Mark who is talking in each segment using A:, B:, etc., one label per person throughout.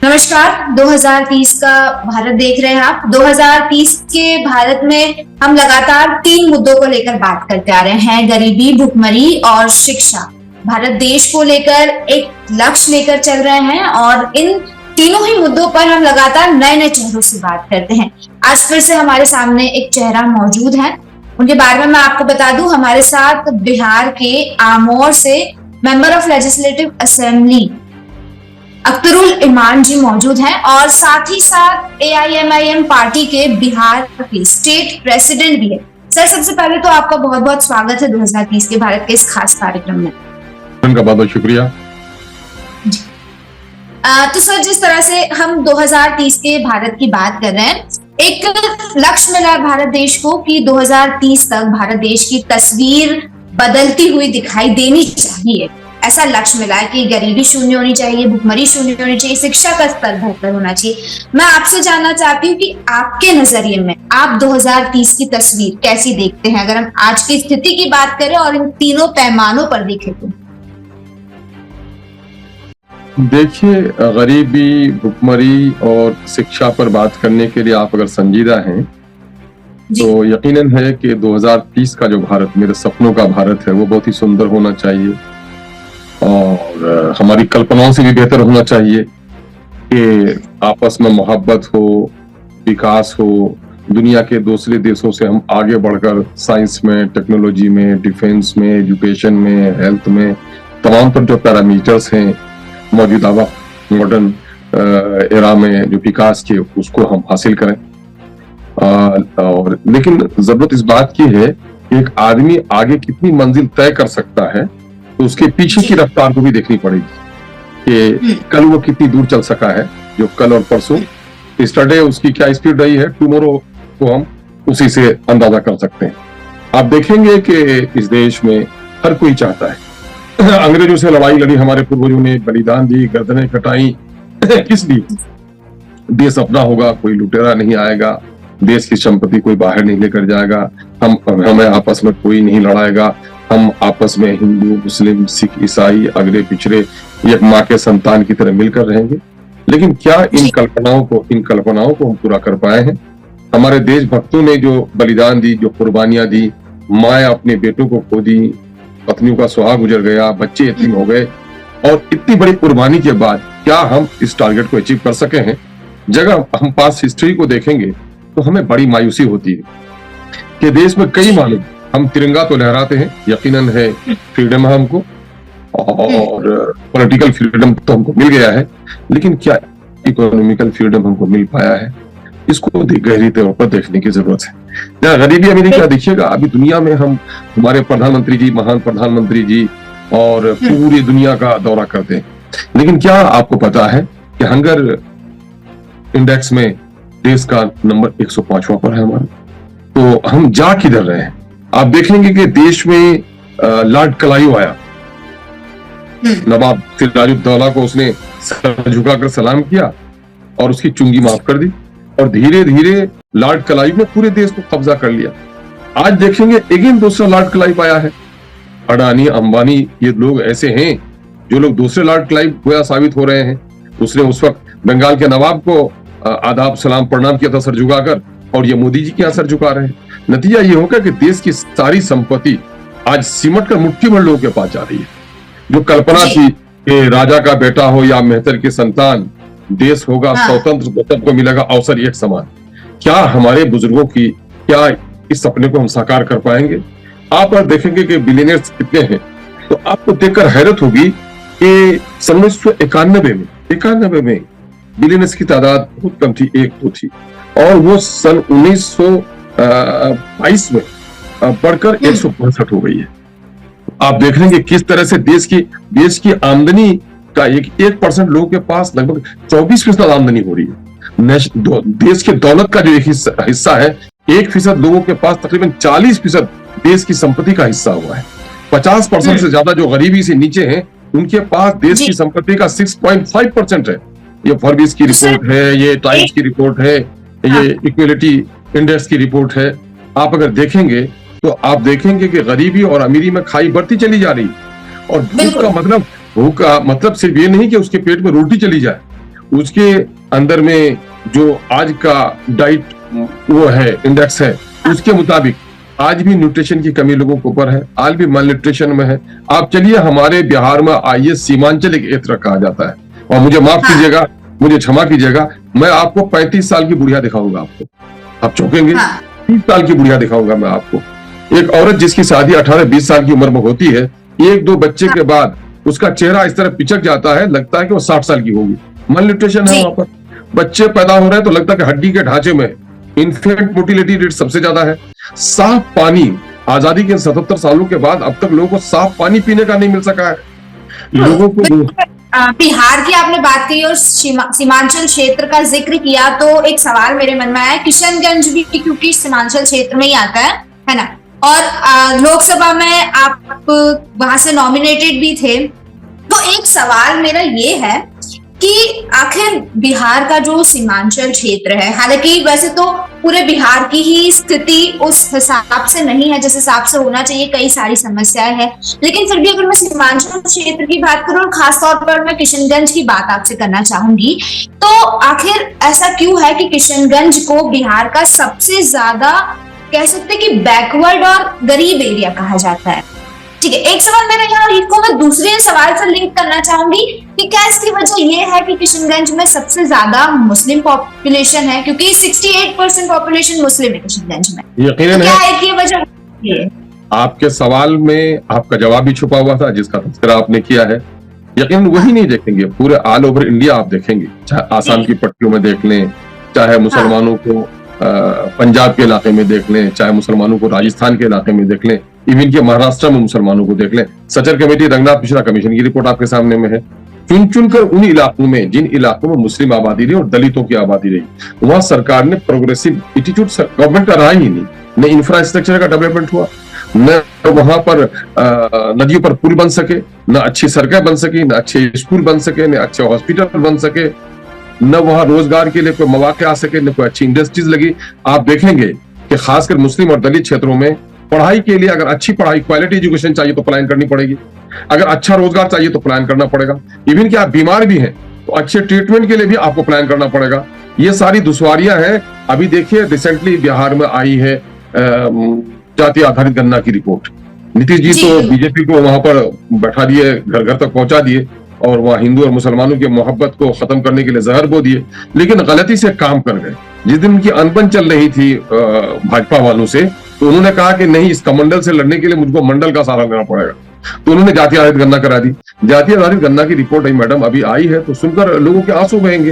A: नमस्कार। 2030 का भारत देख रहे हैं आप। 2030 के भारत में हम लगातार 3 मुद्दों को लेकर बात करते आ रहे हैं, गरीबी, भुखमरी और शिक्षा। भारत देश को लेकर एक लक्ष्य लेकर चल रहे हैं और इन तीनों ही मुद्दों पर हम लगातार नए नए चेहरों से बात करते हैं। आज फिर से हमारे सामने एक चेहरा मौजूद है, उनके बारे में मैं आपको बता दूं। हमारे साथ बिहार के आमोर से member of legislative assembly Akhtarul Iman ji मौजूद हैं और साथ ही साथ AIMIM पार्टी के बिहार के स्टेट प्रेसिडेंट भी है। सर, सबसे पहले तो आपका बहुत बहुत स्वागत है 2030 के भारत के इस खास कार्यक्रम में।
B: उनका बहुत बहुत शुक्रिया।
A: तो सर, जिस तरह से हम 2030 के भारत की बात कर रहे हैं, एक लक्ष्य मिला है भारत देश को कि 2030 तक भारत देश की तस्वीर बदलती हुई दिखाई देनी चाहिए। ऐसा लक्ष्य मिला है कि गरीबी शून्य होनी चाहिए, भुखमरी शून्य होनी चाहिए, शिक्षा का स्तर बेहतर होना चाहिए। मैं आपसे जानना चाहती हूँ कि आपके नजरिए में आप 2030 की तस्वीर कैसी देखते हैं, अगर हम आज की स्थिति की बात करें और इन तीनों पैमानों पर देखें तो?
B: देखिए, गरीबी, भुखमरी और शिक्षा पर बात करने के लिए आप अगर संजीदा हैं तो यकीनन है कि 2030 का जो भारत, मेरे सपनों का भारत है, वो बहुत ही सुंदर होना चाहिए और हमारी कल्पनाओं से भी बेहतर होना चाहिए कि आपस में मोहब्बत हो, विकास हो, दुनिया के दूसरे देशों से हम आगे बढ़कर साइंस में, टेक्नोलॉजी में, डिफेंस में, एजुकेशन में, हेल्थ में, तमाम पर जो पैरामीटर्स हैं मौजूदा मॉडर्न एरा में जो विकास के, उसको हम हासिल करें। और लेकिन जरूरत इस बात की है कि एक आदमी आगे कितनी मंजिल तय कर सकता है, तो उसके पीछे की रफ्तार को भी देखनी पड़ेगी कि कल वो कितनी दूर चल सका है। जो कल और परसों, यस्टरडे उसकी क्या स्पीड रही है, टुमारो को हम उसी से अंदाजा कर सकते हैं। आप देखेंगे कि इस देश में हर कोई चाहता है, अंग्रेजों से लड़ाई लड़ी हमारे पूर्वजों ने, बलिदान दी, गर्दनें कटाई, किस लिए? देश अपना होगा, कोई लुटेरा नहीं आएगा, देश की संपत्ति कोई बाहर नहीं लेकर जाएगा, हमें आपस में कोई नहीं लड़ाएगा, हम आपस में हिंदू, मुस्लिम, सिख, ईसाई, अगले पिछड़े एक माँ के संतान की तरह मिलकर रहेंगे। लेकिन क्या इन कल्पनाओं को हम पूरा कर पाए हैं? हमारे देशभक्तों ने जो बलिदान दी, जो कुर्बानियां दी, माँ अपने बेटों को खो दी, पत्नियों का सुहाग गुजर गया, बच्चे यतीम हो गए, और इतनी बड़ी कुर्बानी के बाद क्या हम इस टारगेट को अचीव कर सके हैं? जगह हम पास हिस्ट्री को देखेंगे तो हमें बड़ी मायूसी होती है कि देश में कई मालूम हम तिरंगा तो लहराते हैं, यकीनन है फ्रीडम है हमको और पॉलिटिकल फ्रीडम तो हमको मिल गया है, लेकिन क्या इकोनॉमिकल फ्रीडम हमको मिल पाया है? इसको गहरी तौर पर देखने की जरूरत है। जहाँ गरीबी अमीरी क्या देखिएगा, अभी दुनिया में हम, हमारे प्रधानमंत्री जी, महान प्रधानमंत्री जी और पूरी दुनिया का दौरा करते हैं, लेकिन क्या आपको पता है कि हंगर इंडेक्स में देश का नंबर 105वां पर है हमारा? तो हम जा किधर रहे हैं? आप देखेंगे कि देश में लॉर्ड क्लाइव आया, नवाब सिराजुद्दौला को उसने सर झुकाकर सलाम किया और उसकी चुंगी माफ कर दी, और धीरे धीरे लॉर्ड क्लाइव ने पूरे देश को कब्जा कर लिया। आज देखेंगे अगेन दूसरा लॉर्ड क्लाइव आया है। अडानी, अंबानी, ये लोग ऐसे हैं जो लोग दूसरे लॉर्ड क्लाइव गोया साबित हो रहे हैं। उसने उस वक्त बंगाल के नवाब को आदाब सलाम प्रणाम किया था सर झुकाकर, और ये मोदी जी के यहाँ सर झुका रहे हैं। नतीजा ये होगा कि देश की सारी संपत्ति आज सिमट कर मुट्ठी भर लोगों के पास जा रही है। जो कल्पना थी कि राजा का बेटा हो या मेहतर की संतान, देश होगा स्वतंत्र, तो सबको मिलेगा अवसर एक समान, क्या हमारे बुजुर्गों की, क्या इस सपने को हम साकार कर पाएंगे? आप अगर देखेंगे कि बिलियनर्स कितने हैं तो आपको देखकर हैरत होगी कि 1991 में बिलियनर्स की तादाद बहुत कम थी, एक तो थी, और वो सन 1922 में बढ़कर 162 हो गई है। आप देख लेंगे किस तरह से देश की आमदनी का 1% लोगों के पास लगभग 24% आमदनी हो रही है। देश के दौलत का जो एक हिस्सा है, 1% लोगों के पास तकरीबन 40% देश की संपत्ति का हिस्सा हुआ है। 50% से ज्यादा जो गरीबी से नीचे हैं, उनके पास देश की संपत्ति का 6.5% है। ये फॉर्ब्स की रिपोर्ट है, ये टाइम्स की रिपोर्ट है, ये इक्वलिटी इंडेक्स की रिपोर्ट है। आप अगर देखेंगे तो आप देखेंगे कि गरीबी और अमीरी में खाई बढ़ती चली जा रही। और भूख का मतलब सिर्फ ये नहीं कि उसके पेट में रोटी चली जाए, उसके अंदर में जो आज का डाइट वो है, इंडेक्स है, उसके मुताबिक आज भी न्यूट्रिशन की कमी लोगों के ऊपर है, आज भी माल न्यूट्रिशन में है। आप चलिए, हमारे बिहार में आइए, सीमांचल एक क्षेत्र कहा जाता है, और मुझे माफ कीजिएगा, मुझे क्षमा कीजिएगा, मैं आपको 35 साल की बुढ़िया दिखाऊंगा, आपको आप चौंकेंगे। 30 साल की बुढ़िया दिखाऊंगा मैं आपको। एक औरत जिसकी शादी 18-20 साल की उम्र में होती है, 1-2 बच्चे के बाद उसका चेहरा इस तरह पिचक जाता है, लगता है कि वो 60 साल की होगी। माल न्यूट्रिशन है वहां पर, बच्चे पैदा हो रहे हैं तो लगता है कि हड्डी के ढांचे में, इन्फेंट मोर्टिलिटी रेट सबसे ज्यादा है। साफ पानी, आजादी के 77 सालों के बाद अब तक लोगों को साफ पानी पीने का नहीं मिल सका है। लोगों को
A: बिहार की आपने बात की और सीमांचल क्षेत्र का जिक्र किया, तो एक सवाल मेरे मन में आया, किशनगंज भी क्योंकि सीमांचल क्षेत्र में ही आता है ना, और लोकसभा में आप वहां से नॉमिनेटेड भी थे, तो एक सवाल मेरा ये है कि आखिर बिहार का जो सीमांचल क्षेत्र है, हालांकि वैसे तो पूरे बिहार की ही स्थिति उस हिसाब से नहीं है जिस हिसाब से होना चाहिए, कई सारी समस्याएं हैं, लेकिन फिर भी अगर मैं सीमांचल क्षेत्र की बात करूं और खासतौर पर मैं किशनगंज की बात आपसे करना चाहूंगी, तो आखिर ऐसा क्यों है कि किशनगंज को बिहार का सबसे ज्यादा कह सकते हैं कि बैकवर्ड और गरीब एरिया कहा जाता है? ठीक है, एक सवाल मेरा यहाँ, इसको मैं दूसरे सवाल से लिंक करना चाहूंगी कि क्या इसकी वजह ये है कि किशनगंज में सबसे ज्यादा मुस्लिम पॉपुलेशन है, क्योंकि 68% पॉपुलेशन मुस्लिम है किशनगंज में।
B: यकीनन
A: तो क्या है कि वजह ये?
B: आपके सवाल में आपका जवाब भी छुपा हुआ था, जिसका तस्करा आपने किया है। यकीनन वही नहीं देखेंगे, पूरे ऑल ओवर इंडिया आप देखेंगे, चाहे आसाम की पट्टियों में देख लें, चाहे मुसलमानों को पंजाब के इलाके में देख लें, चाहे मुसलमानों को राजस्थान के इलाके में देख लें, इवन के महाराष्ट्र में मुसलमानों को देख लें। सचर कमेटी, रंगनाथ मिश्रा कमीशन की रिपोर्ट आपके सामने में है। चुन चुनकर उन इलाकों में, जिन इलाकों में मुस्लिम आबादी रही और दलितों की आबादी रही, वहां सरकार ने प्रोग्रेसिव एटीट्यूड गवर्नमेंट का रहा ही नहीं। न इंफ्रास्ट्रक्चर का डेवलपमेंट हुआ, न वहां पर नदियों पर पुल बन सके, न अच्छी सड़कें बन सकी, न अच्छे स्कूल बन सके, न अच्छे हॉस्पिटल बन सके, न वहां रोजगार के लिए कोई मौके आ सके, न कोई अच्छी इंडस्ट्रीज लगी। आप देखेंगे कि खासकर मुस्लिम और दलित क्षेत्रों में पढ़ाई के लिए, अगर अच्छी पढ़ाई, क्वालिटी एजुकेशन चाहिए तो प्लान करनी पड़ेगी, अगर अच्छा रोजगार चाहिए तो प्लान करना पड़ेगा, इवन कि आप बीमार भी हैं तो अच्छे ट्रीटमेंट के लिए भी आपको प्लान करना पड़ेगा। ये सारी दुश्वारियां हैं। अभी देखिए, रिसेंटली बिहार में आई है जाति आधारित गणना की रिपोर्ट। नीतीश जी तो बीजेपी को वहां पर बैठा दिए, घर घर तक पहुंचा दिए, और वहां हिंदू और मुसलमानों की मोहब्बत को खत्म करने के लिए जहर बो दिए, लेकिन गलती से काम कर गए। जिस दिन उनकी अनबन चल रही थी भाजपा वालों से, तो उन्होंने कहा कि नहीं, इस कमंडल से लड़ने के लिए मुझको मंडल का सहारा लेना पड़ेगा, तो उन्होंने जाति आधारित गणना करा दी। जाति आधारित गणना की रिपोर्ट आई मैडम, अभी आई है, तो सुनकर लोगों के आंसू बहेंगे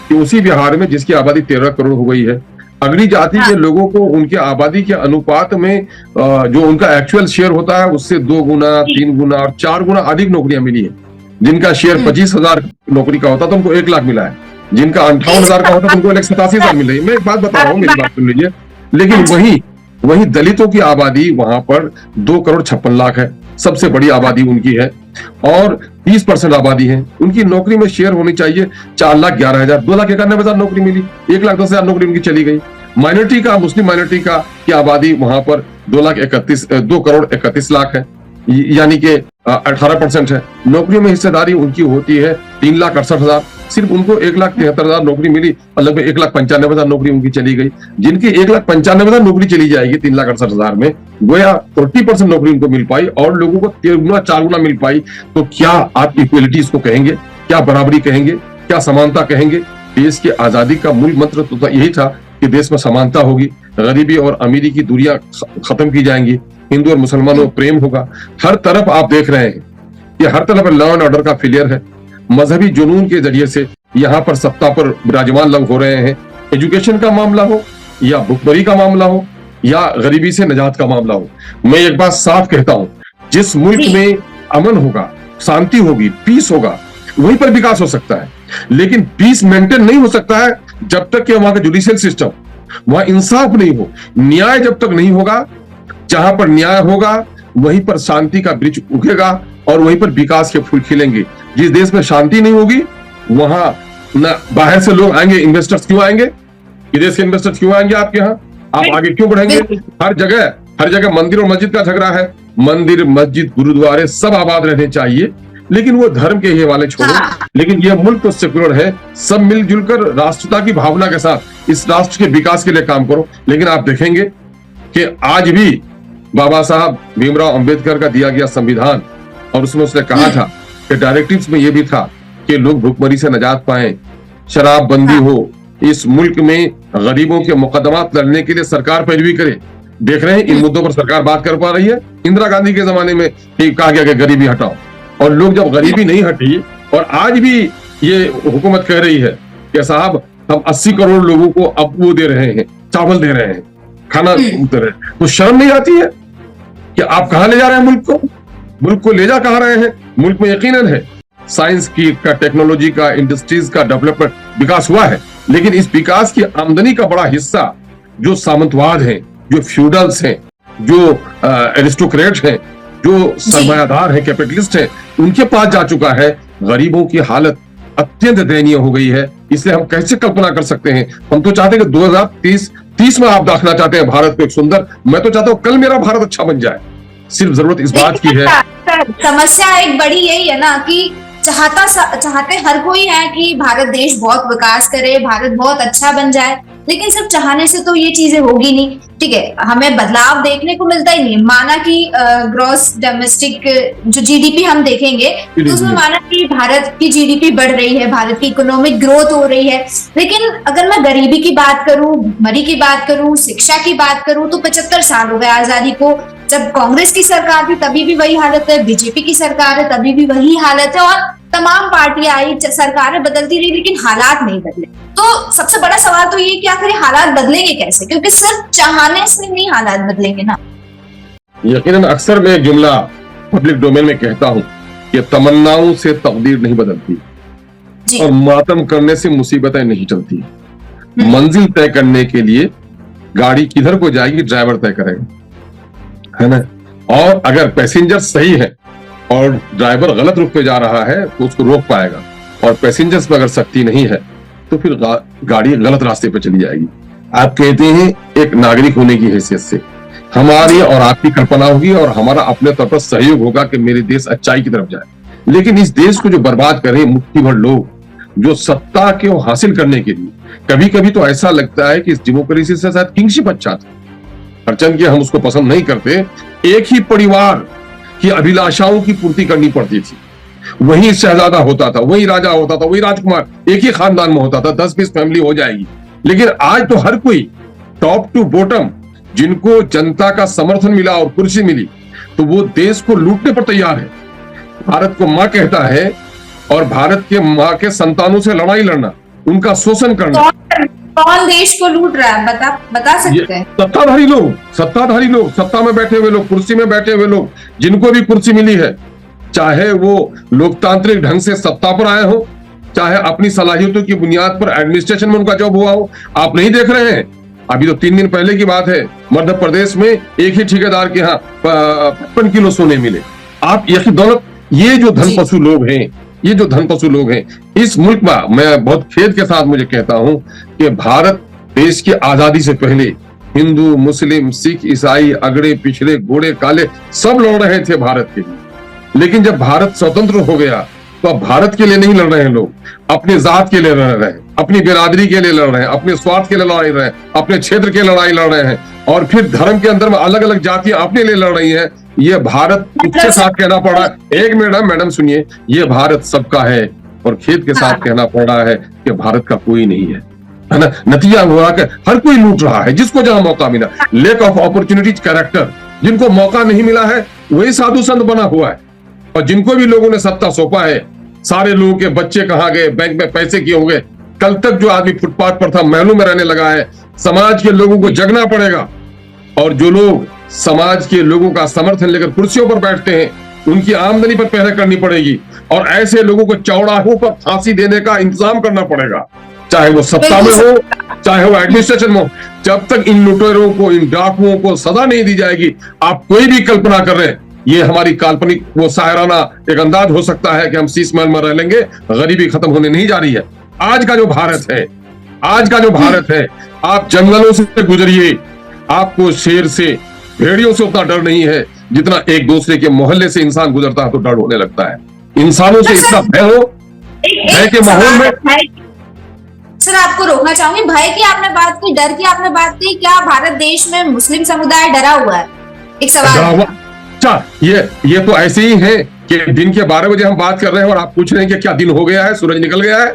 B: कि उसी बिहार में जिसकी आबादी 13 करोड़ हो गई है, अगली जाति के लोगों को उनके आबादी के अनुपात में जो उनका एक्चुअल शेयर होता है उससे 2 गुना, 3 गुना और 4 गुना अधिक नौकरियां मिली है। जिनका शेयर 25,000 नौकरी का होता था उनको 1 लाख मिला है, जिनका 58,000 का होता था उनको 1,87,000 मिल रही है। मैं एक बात बता रहा हूँ, मेरी बात सुन लीजिए। लेकिन वही दलितों की आबादी वहां पर 2 करोड़ 56 लाख है, सबसे बड़ी आबादी उनकी है, और 30% आबादी है। उनकी नौकरी में शेयर होनी चाहिए 4,11,000, 2,91,000 नौकरी मिली, 1,10,000 नौकरी उनकी चली गई। माइनॉरिटी का, मुस्लिम माइनॉरिटी का की आबादी वहां पर 2 करोड़ 31 लाख है, यानी कि 18% है। नौकरियों में हिस्सेदारी उनकी होती है 3,68,000, सिर्फ उनको 1,73,000 नौकरी मिली और लगभग 1,95,000 नौकरी उनकी चली गई। जिनकी 1,95,000 नौकरी चली जाएगी 3,68,000 में, गोया 40% नौकरी उनको मिल पाई और लोगों को 3 गुना 4 गुना मिल पाई। तो क्या आप इक्वलिटी इसको कहेंगे? क्या बराबरी कहेंगे? क्या समानता कहेंगे? देश की आजादी का मूल मंत्र तो यही था कि देश में समानता होगी, गरीबी और अमीरी की दूरियां खत्म की जाएंगी, हिंदू और मुसलमानों में प्रेम होगा। हर तरफ आप देख रहे हैं कि हर तरफ लॉ एंड ऑर्डर का फेलियर है। मजहबी जुनून के जरिए से यहाँ पर सत्ता पर विराजमान लोग हो रहे हैं। एजुकेशन का मामला हो या भुखमरी का मामला हो या गरीबी से निजात का मामला हो, मैं एक बात साफ कहता हूं, जिस मुल्क में अमन होगा, शांति होगी, पीस होगा, वहीं पर विकास हो सकता है। लेकिन पीस मेंटेन नहीं हो सकता है जब तक कि वहां का जुडिशियल सिस्टम, वहां इंसाफ नहीं हो, न्याय जब तक नहीं होगा। जहां पर न्याय होगा वहीं पर शांति का वृक्ष उगेगा और वहीं पर विकास के फूल खिलेंगे। जिस देश में शांति नहीं होगी वहां न बाहर से लोग आएंगे, इन्वेस्टर्स क्यों आएंगे? विदेश के इन्वेस्टर्स क्यों आएंगे आपके यहाँ? आप आगे क्यों बढ़ेंगे? हर जगह मंदिर और मस्जिद का झगड़ा है। मंदिर, मस्जिद, गुरुद्वारे सब आबाद रहने चाहिए, लेकिन वो धर्म के ही हवाले छोड़ो। लेकिन ये मुल्क तो सेक्युलर है, सब मिलजुल कर राष्ट्रता की भावना के साथ इस राष्ट्र के विकास के लिए काम करो। लेकिन आप देखेंगे कि आज भी बाबा साहब भीमराव अंबेडकर का दिया गया संविधान, और उसमें उसने कहा था कि डायरेक्टिव्स में ये भी था कि लोग भूखमरी से निजात पाएं, शराबबंदी हो, इस मुल्क में गरीबों के मुकदमात लड़ने के लिए सरकार पैरवी करे। देख रहे हैं इन मुद्दों पर सरकार बात कर पा रही है। इंदिरा गांधी के जमाने में कहा गया कि गरीबी हटाओ, और लोग जब गरीबी नहीं हटी, और आज भी ये हुकूमत कह रही है कि साहब हम 80 करोड़ लोगों को अब वो दे रहे हैं, चावल दे रहे हैं, खाना दे रहे हैं, तो शर्म नहीं आती है कि आप कहां ले जा रहे हैं मुल्क को? मुल्क को ले जा कहां रहे हैं? मुल्क में यकीनन है साइंस की का, टेक्नोलॉजी का, इंडस्ट्रीज का डेवलपमेंट विकास हुआ है, लेकिन इस विकास की आमदनी का बड़ा हिस्सा जो सामंतवाद है, जो फ्यूडल्स हैं, जो एरिस्टोक्रेट्स हैं, जो सरमायादार हैं, कैपिटलिस्ट हैं, उनके पास जा चुका है। गरीबों की हालत अत्यंत दयनीय हो गई है। इसलिए हम कैसे कल्पना कर सकते हैं? हम तो चाहते हैं कि 2030 में आप देखना चाहते हैं भारत को एक सुंदर, मैं तो चाहता हूं कल मेरा भारत अच्छा बन जाए। सिर्फ जरूरत इस बात की है।
A: समस्या एक बड़ी यही है ना कि चाहते हर कोई है कि भारत देश बहुत विकास करे, भारत बहुत अच्छा बन जाए, लेकिन सिर्फ चाहने से तो ये चीजें होगी नहीं। ठीक है, हमें बदलाव देखने को मिलता ही नहीं। माना कि ग्रॉस डोमेस्टिक जो जीडीपी हम देखेंगे तो उसमें माना कि भारत की जीडीपी बढ़ रही है, भारत की इकोनॉमिक ग्रोथ हो रही है, लेकिन अगर मैं गरीबी की बात करूं, भुखमरी की बात करूं, शिक्षा की बात करूं, तो 75 साल हो गए आजादी को। जब कांग्रेस की सरकार थी तभी भी वही हालत है, बीजेपी की सरकार है तभी भी वही हालत है, और तमाम पार्टियां आई, सरकारें बदलती रही, लेकिन हालात नहीं बदले। तो सबसे बड़ा सवाल तो ये कि आखिर हालात बदलेंगे कैसे? क्योंकि सिर्फ चाहने से नहीं हालात बदलेंगे ना।
B: यकीनन अक्सर मैं एक जुमला पब्लिक डोमेन में कहता हूं कि तमन्नाओं से तकदीर नहीं बदलती और मातम करने से मुसीबतें नहीं चलती। मंजिल तय करने के लिए गाड़ी किधर को जाएगी ड्राइवर तय करेगा, है ना? और अगर पैसेंजर सही है और ड्राइवर गलत रुख पे जा रहा है तो उसको रोक पाएगा, और पैसेंजर्स में अगर शक्ति नहीं है तो फिर गाड़ी गलत रास्ते पे चली जाएगी। आप कहते हैं एक नागरिक होने की हैसियत से हमारी और आपकी कल्पना होगी और हमारा अपने तौर पर सहयोग होगा कि मेरे देश अच्छाई की तरफ जाए। लेकिन इस देश को जो बर्बाद करें मुट्ठी भर लोग, जो सत्ता को हासिल करने के लिए, कभी कभी तो ऐसा लगता है कि इस डेमोक्रेसी से शायद किंगशिप अच्छा था। हरचंद के हम उसको पसंद नहीं करते। एक ही परिवार की अभिलाषाओं की पूर्ति करनी पड़ती थी, वही शहजादा होता था, वही राजा होता था, वही राजकुमार एक ही खानदान में होता था, 10-20 फैमिली हो जाएगी। लेकिन आज तो हर कोई टॉप टू बॉटम, जिनको जनता का समर्थन मिला और कुर्सी मिली, तो वो देश को लूटने पर तैयार है। भारत को मां कहता है और भारत के मां के संतानों से लड़ाई लड़ना, उनका शोषण करना।
A: कौन देश को लूट रहा है बता सकते हैं?
B: सत्ताधारी लोग, सत्ता में बैठे हुए लोग, कुर्सी में बैठे हुए लोग, जिनको भी कुर्सी मिली है, चाहे वो लोकतांत्रिक ढंग से सत्ता पर आए हो, चाहे अपनी सलाहियतों की बुनियाद पर एडमिनिस्ट्रेशन में उनका जॉब हुआ हो। आप नहीं देख रहे हैं, अभी तो 3 दिन पहले की बात है, मध्य प्रदेश में एक ही ठेकेदार के यहाँ 55 किलो सोने मिले। आप यकीन दौलत, ये जो धनपशु लोग हैं, ये जो धनपशु लोग हैं इस मुल्क में, मैं बहुत खेद के साथ मुझे कहता हूं कि भारत देश की आजादी से पहले हिंदू, मुस्लिम, सिख, ईसाई, अगड़े, पिछड़े, गोरे, काले सब लड़ रहे थे भारत के लिए। लेकिन जब भारत स्वतंत्र हो गया तो अब भारत के लिए नहीं लड़ रहे हैं लोग, अपनी जात के लिए लड़ रहे हैं, अपनी बिरादरी के लिए लड़ रहे हैं, अपने स्वार्थ के लिए लड़ाई लड़ रहे हैं, अपने क्षेत्र के लड़ाई लड़ रहे हैं, और फिर धर्म के अंदर में अलग अलग जातियां अपने लिए लड़ रही हैं। ये भारत इसके साथ कहना पड़ा, एक मैडम सुनिए, ये भारत सबका है, और खेद के साथ कहना पड़ रहा है कि भारत का कोई नहीं है, है ना? नतीजा हुआ कि हर कोई लूट रहा है जिसको जहां मौका मिला। लैक ऑफ अपॉर्चुनिटीज कैरेक्टर, जिनको मौका नहीं मिला है वही साधु संत बना हुआ है, और जिनको भी लोगों ने सत्ता सौंपा है, सारे लोगों के बच्चे कहाँ गए, बैंक में पैसे किए होंगे। कल तक जो आदमी फुटपाथ पर था महलों में रहने लगा है। समाज के लोगों को जगना पड़ेगा, और जो लोग समाज के लोगों का समर्थन लेकर कुर्सियों पर बैठते हैं उनकी आमदनी पर पहरे करनी पड़ेगी, और ऐसे लोगों को चौराहों पर फांसी देने का इंतजाम करना पड़ेगा, चाहे वो सत्ता में हो चाहे वो एडमिनिस्ट्रेशन में हो। जब तक इन लुटेरों को, इन डाकुओं को सजा नहीं दी जाएगी, आप कोई भी कल्पना कर रहे हैं, ये हमारी काल्पनिक वो शायराना एक अंदाज हो सकता है कि हम शीश महल में रह लेंगे, गरीबी खत्म होने नहीं जा रही है। आज का जो भारत है, आज का जो भारत है, आप जंगलों से गुजरिए, आपको शेर से, भेड़ियों से उतना डर नहीं है जितना एक दूसरे के मोहल्ले से इंसान गुजरता है तो डर होने लगता है। इंसानों से इतना भय हो, भय के माहौल में।
A: सर आपको रोकना चाहूंगी, भय की आपने बात की, डर की आपने बात की, क्या भारत देश में मुस्लिम समुदाय डरा हुआ है? एक सवाल।
B: अच्छा, ये तो ऐसे ही है कि दिन के 12 बजे हम बात कर रहे हैं और आप पूछ रहे हैं कि क्या दिन हो गया है, सूरज निकल गया है?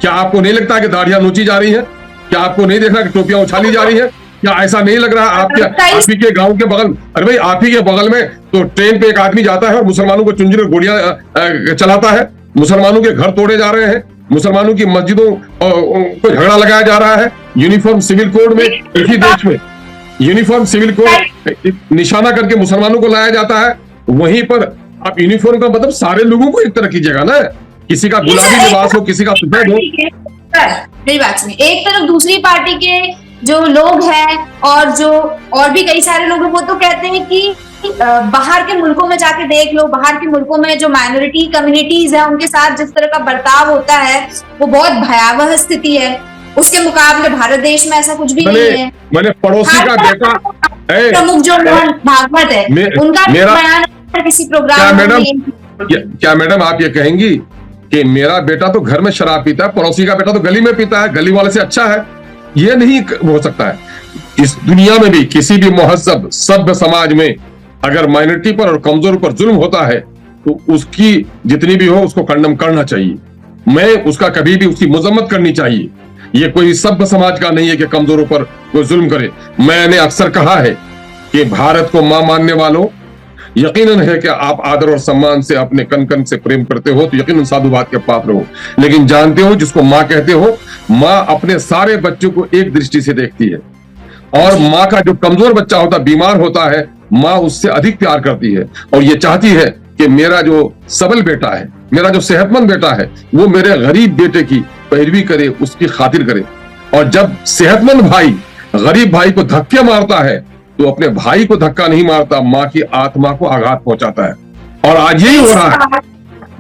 B: क्या आपको नहीं लगता कि दाढ़ियां नोची जा रही है? क्या आपको नहीं देखना कि टोपियां उछाली जा रही है? क्या ऐसा नहीं लग रहा आप ही के गांव के बगल, अरे भाई आप ही के बगल में तो ट्रेन पे एक आदमी जाता है और मुसलमानों को चुंझी और गोलियां चलाता है, मुसलमानों के घर तोड़े जा रहे हैं, मुसलमानों की मस्जिदों को झगड़ा लगाया जा रहा है, यूनिफॉर्म सिविल कोड में इसी देश में यूनिफॉर्म सिविल कोड निशाना करके मुसलमानों को लाया जाता है। वहीं पर आप यूनिफॉर्म का मतलब सारे लोगों को एक तरह कीजिएगा ना, किसी का गुलाबी लिबास हो, किसी का सफेद हो।
A: मेरी बात सुनिए, एक तरफ दूसरी पार्टी के जो लोग हैं और भी कई सारे लोग हैं, वो तो कहते हैं कि बाहर के मुल्कों में जाके देख लो, बाहर के मुल्कों में जो माइनॉरिटी कम्युनिटीज है उनके साथ जिस तरह का बर्ताव होता है वो बहुत भयावह स्थिति है, उसके मुकाबले भारत देश में ऐसा कुछ भी नहीं है।
B: मैंने पड़ोसी का बेटा
A: प्रमुख जो मोहन भागवत है उनका बयान किसी प्रोग्राम में।
B: क्या मैडम आप ये कहेंगी कि मेरा बेटा तो घर में शराब पीता है, पड़ोसी का बेटा तो गली में पीता है, गली वाले से अच्छा है? ये नहीं हो सकता है। इस दुनिया में भी किसी भी महजब सभ्य समाज में अगर माइनॉरिटी पर और कमजोर पर जुल्म होता है तो उसकी जितनी भी हो उसको कंडम करना चाहिए। मैं उसका कभी भी उसकी मजम्मत करनी चाहिए। ये कोई सभ्य समाज का नहीं है कि कमजोरों पर कोई जुल्म करे। मैंने अक्सर कहा है कि भारत को मां मानने वालों, यकीनन है कि आप आदर और सम्मान से अपने कन कन से प्रेम करते हो तो यकीनन साधुवाद के पात्र हो, लेकिन जानते हो जिसको माँ कहते हो, माँ अपने सारे बच्चों को एक दृष्टि से देखती है और माँ का जो कमजोर बच्चा होता, बीमार होता है, माँ उससे अधिक प्यार करती है और ये चाहती है कि मेरा जो सबल बेटा है, मेरा जो सेहतमंद बेटा है, वो मेरे गरीब बेटे की पैरवी करे, उसकी खातिर करे। और जब सेहतमंद भाई गरीब भाई को धक्के मारता है तो अपने भाई को धक्का नहीं मारता, माँ की आत्मा को आघात पहुंचाता है। और आज यही हो रहा है।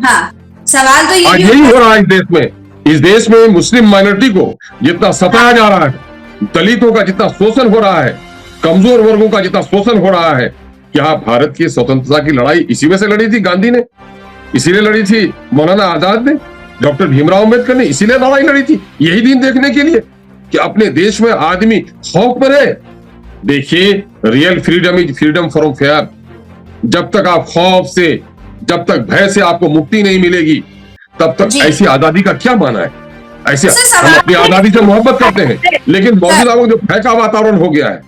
A: हाँ, सवाल तो
B: आज यही हो रहा है इस देश में। इस देश में मुस्लिम माइनॉरिटी को जितना सताया जा रहा है, दलितों का जितना शोषण हो रहा है, कमजोर वर्गों का जितना शोषण हो रहा है, क्या भारत की स्वतंत्रता की लड़ाई इसी में से लड़ी थी? गांधी ने इसीलिए लड़ी थी, मौलाना आजाद ने, डॉक्टर भीमराव अम्बेडकर ने इसीलिए लड़ाई लड़ी थी, यही दिन देखने के लिए कि अपने देश में आदमी खौफ में रहे। देखिए, real freedom is freedom from fair. जब तक आप खौफ से, जब तक भय से आपको मुक्ति नहीं मिलेगी, तब तक ऐसी आजादी का क्या माना है? ऐसे हम अपनी आजादी से मोहब्बत करते हैं, लेकिन मौजूदा जो भय का वातावरण हो गया है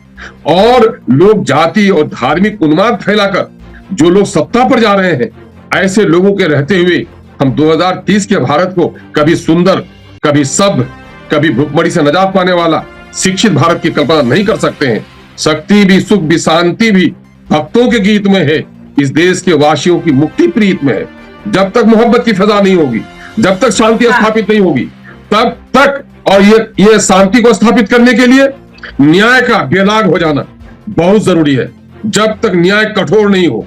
B: और लोग जाति और धार्मिक उन्माद फैलाकर जो लोग सत्ता पर जा रहे हैं, ऐसे लोगों के रहते हुए हम 2030 के भारत को कभी सुंदर, कभी सभ्य, कभी भूखमरी से निजात पाने वाला शिक्षित भारत की कल्पना नहीं कर सकते हैं। शक्ति भी, सुख भी, शांति भी भक्तों के गीत में है, इस देश के वासियों की मुक्ति प्रीत में है। जब तक मोहब्बत की फजा नहीं होगी, जब तक शांति स्थापित नहीं होगी, तब तक, और ये शांति को स्थापित करने के लिए न्याय का बेदाग हो जाना बहुत जरूरी है। जब तक न्याय कठोर नहीं हो,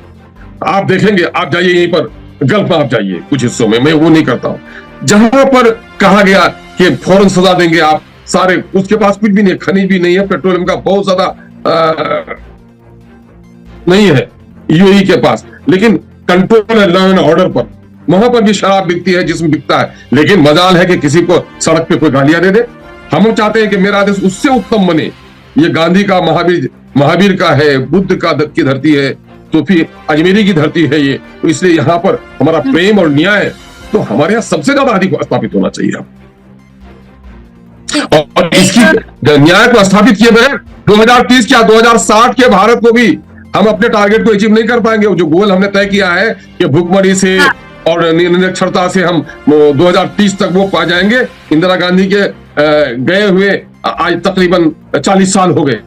B: आप देखेंगे, आप जाइए यहीं पर गल्फ में, आप जाइए कुछ हिस्सों में, मैं वो नहीं करता हूं, जहां पर कहा गया कि फौरन सजा देंगे आप सारे, उसके पास कुछ भी नहीं है, खनिज भी नहीं है, पेट्रोलियम का बहुत ज्यादा नहीं है यूएई के पास, लेकिन control and law and order पर वहां पर भी शराब बिकती है जिसमें बिकता है। लेकिन मजाल है कि किसी को सड़क पे कोई गालियां दे दे। हम चाहते हैं कि मेरा देश उससे उत्तम बने। ये गांधी का, महावीर का है, बुद्ध का की धरती है, तो फिर अजमेरी की धरती है ये, तो इसलिए यहाँ पर हमारा प्रेम और न्याय तो हमारे यहाँ सबसे ज्यादा अधिक स्थापित होना चाहिए। और इसकी न्याय को स्थापित किए बगैर 2030 क्या 2060 के भारत को भी हम अपने टारगेट को अचीव नहीं कर पाएंगे। जो गोल हमने तय किया है कि भूखमरी से और निरक्षरता से हम 2030 तक वो पा जाएंगे। इंदिरा गांधी के गए हुए आज तकरीबन 40 साल हो गए।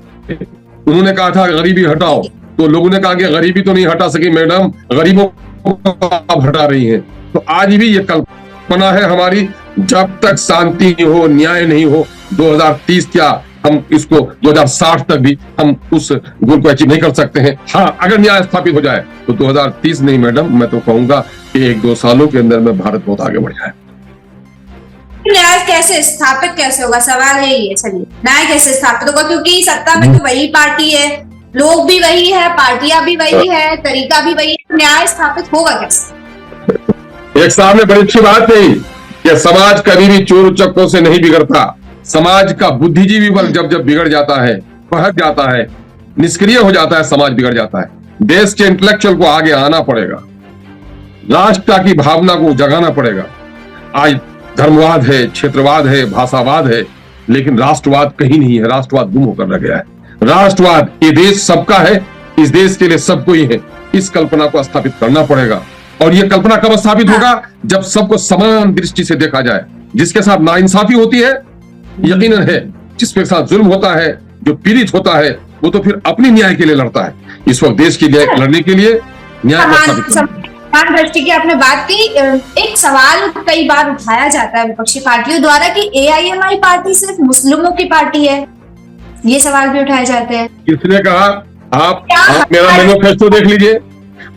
B: उन्होंने कहा था गरीबी हटाओ, तो लोगों ने कहा कि गरीबी तो नहीं हटा सकी मैडम, गरीबों को आप हटा रही हैं। तो आज भी ये कल्पना है हमारी, जब तक शांति नहीं हो, न्याय नहीं हो, 2030 क्या हम इसको 2060 तक भी हम उस गोल को अचीव नहीं कर सकते हैं। हाँ, अगर न्याय स्थापित हो जाए तो 2030 नहीं मैडम, मैं तो कहूंगा कि 1-2 सालों के अंदर में भारत बहुत आगे बढ़ जाए।
A: न्याय कैसे स्थापित कैसे होगा, सवाल है ये। चलिए, न्याय कैसे स्थापित होगा, क्योंकि सत्ता में तो वही पार्टी है लोग भी वही है, पार्टियां भी वही है, तरीका भी वही है, न्याय स्थापित होगा कैसे?
B: एक साहब ने बड़ी अच्छी बात कही कि समाज कभी भी चोर उचक्कों से नहीं बिगड़ता। समाज का बुद्धिजीवी वर्ग जब जब बिगड़ जाता है, बहक जाता है, निष्क्रिय हो जाता है, समाज बिगड़ जाता है। देश के इंटेलेक्चुअल को आगे आना पड़ेगा, राष्ट्र की भावना को जगाना पड़ेगा। आज धर्मवाद है, क्षेत्रवाद है, भाषावाद है, लेकिन राष्ट्रवाद कहीं नहीं है। राष्ट्रवाद गुम होकर रह गया है। राष्ट्रवाद, ये देश सबका है, इस देश के लिए सब कोई है, इस कल्पना को स्थापित करना पड़ेगा। और ये कल्पना कब स्थापित होगा? जब सबको समान दृष्टि से देखा जाए। जिसके साथ नाइंसाफी होती है, यकीनन है, जिसके साथ जुल्म होता है, जो पीड़ित होता है, वो तो फिर अपनी न्याय के लिए लड़ता है। इस वक्त देश के लिए लड़ने के लिए न्याय को स्थापित
A: समान दृष्टि की आपने बात की। एक सवाल कई बार उठाया जाता है विपक्षी पार्टियों द्वारा कि एआईएमआई पार्टी सिर्फ मुस्लिमों की पार्टी है। ये सवाल भी उठाए जाते हैं।
B: किसने कहा? आप मेरा मैनिफेस्टो देख लीजिए,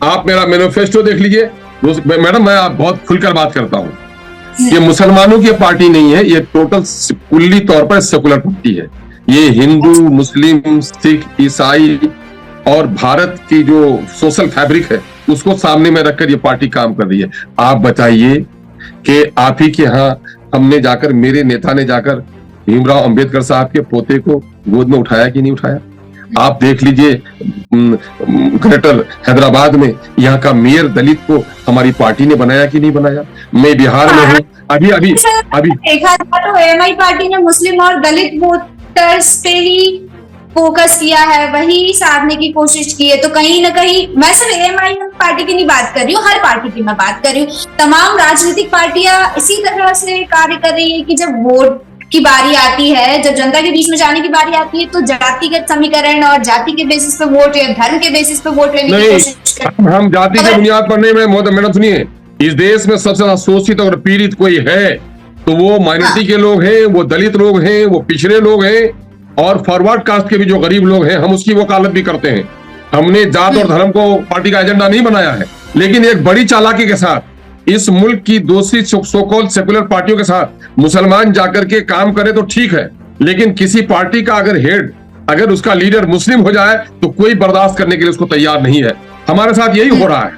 B: आप मेरा मैनिफेस्टो देख लीजिए। मैडम, मैं आप बहुत खुलकर बात करता हूँ। ये मुसलमानों की पार्टी नहीं है, ये टोटल कुल्ली तौर पर सेकुलर पार्टी है। ये हिंदू, मुस्लिम, सिख, ईसाई और भारत की जो सोशल फैब्रिक है उसको सामने में रखकर ये पार्टी काम कर रही है। आप बताइए कि आप ही के यहाँ हमने जाकर, मेरे नेता ने जाकर भीमराव अंबेडकर साहब के पोते को गोद में उठाया कि नहीं उठाया? आप देख लीजिए, ग्रेटर हैदराबाद में यहाँ का मेयर दलित को हमारी पार्टी ने बनाया कि नहीं बनाया? मैं बिहार में हूँ, अभी
A: देखा तो एएमआई पार्टी ने मुस्लिम और दलित वोटर्स पे ही फोकस किया है, वही साधने की कोशिश की है। तो कहीं ना कहीं, मैं सिर्फ एएमआई पार्टी की नहीं बात कर रही हूँ, हर पार्टी की मैं बात कर रही हूँ। तमाम राजनीतिक पार्टियां इसी तरह से कार्य कर रही है कि जब वोट की बारी आती है, जब जनता के बीच में जाने की बारी आती है, तो जातिगत समीकरण और जाति के बेसिस पे वोट या धर्म के बेसिस पे वोट लेने की कोशिश करते हैं।
B: हम जाति के बुनियाद पर नहीं। मैडम सुनिए, इस देश में सबसे ज्यादा शोषित और पीड़ित कोई है तो वो माइनॉरिटी के लोग हैं, वो दलित लोग हैं, वो पिछड़े लोग हैं और फॉरवर्ड कास्ट के भी जो गरीब लोग हैं। हम उसकी वकालत भी करते हैं। हमने जात और धर्म को पार्टी का एजेंडा नहीं बनाया है, लेकिन एक बड़ी चालाकी के साथ इस मुल्क की दूसरी सो-कॉल्ड सेकुलर पार्टियों के साथ मुसलमान जाकर के काम करे तो ठीक है, लेकिन किसी पार्टी का अगर हेड, अगर उसका लीडर मुस्लिम हो जाए तो कोई बर्दाश्त करने के लिए उसको तैयार नहीं है। हमारे साथ यही हो रहा है।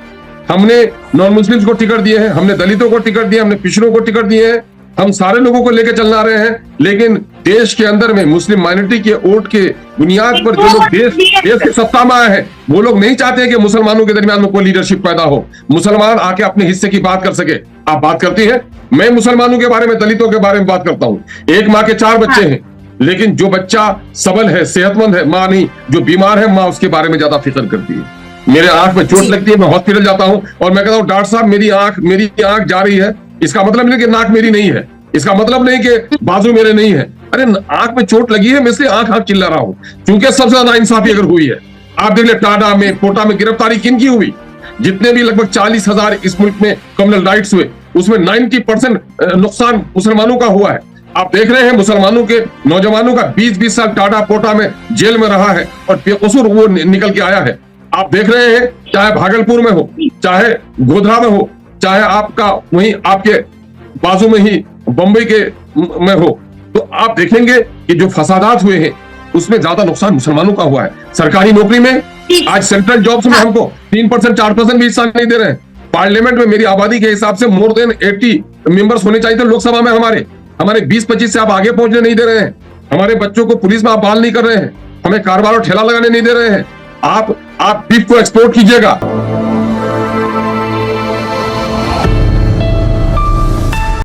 B: हमने नॉन मुस्लिम्स को टिकट दिए हैं, हमने दलितों को टिकट दिए, हमने पिछड़ों को टिकट दिए हैं, हम सारे लोगों को लेकर चलना रहे हैं। लेकिन देश के अंदर में मुस्लिम माइनॉरिटी के वोट के बुनियाद पर जो लोग देश की सत्ता में आए हैं, वो लोग नहीं चाहते कि मुसलमानों के दरमियान में कोई लीडरशिप पैदा हो, मुसलमान आके अपने हिस्से की बात कर सके। आप बात करती हैं, मैं मुसलमानों के बारे में, दलितों के बारे में बात करता हूँ। एक माँ के 4 बच्चे हैं, लेकिन जो बच्चा सबल है, सेहतमंद है, माँ नहीं, जो बीमार है, माँ उसके बारे में ज्यादा फिक्र करती है। मेरे आंख में चोट लगती है, मैं हॉस्पिटल जाता हूँ और मैं कहता हूँ, डॉक्टर साहब मेरी आंख जा रही है। इसका मतलब नहीं कि नाक मेरी नहीं है, इसका मतलब नहीं कि बाजू मेरे नहीं है। अरे आंख में चोट लगी है, मैं इसलिए आंख चिल्ला रहा हूँ, क्योंकि सबसे ज्यादा इंसाफी अगर हुई है। आप देख ले, टाडा में, कोटा में गिरफ्तारी किन की हुई? जितने भी लगभग 40,000 इस मुल्क में कम्युनल राइट्स हुए, उसमें 90% नुकसान मुसलमानों का हुआ है। आप देख रहे हैं मुसलमानों के नौजवानों का 20-20 साल टाडा कोटा में जेल में रहा है और बेकसूर वो निकल के आया है। आप देख रहे हैं, चाहे भागलपुर में हो, चाहे गोधरा में हो, चाहे आपका वहीं आपके बाजू में ही बंबई के में हो, तो आप देखेंगे कि जो फसादात हुए हैं उसमें ज्यादा नुकसान मुसलमानों का हुआ है। सरकारी नौकरी में आज सेंट्रल जॉब्स में हमको 3%, 4% भी हिस्सा नहीं दे रहे हैं। पार्लियामेंट में मेरी आबादी के हिसाब से मोर देन 80 मेंबर्स होने चाहिए थे लोकसभा में। हमारे 20-25 से आप आगे पहुंचने नहीं दे रहे हैं। हमारे बच्चों को पुलिस में आप बहाल नहीं कर रहे हैं। हमें कारोबार और ठेला लगाने नहीं दे रहे हैं। आप बीफ को एक्सपोर्ट कीजिएगा,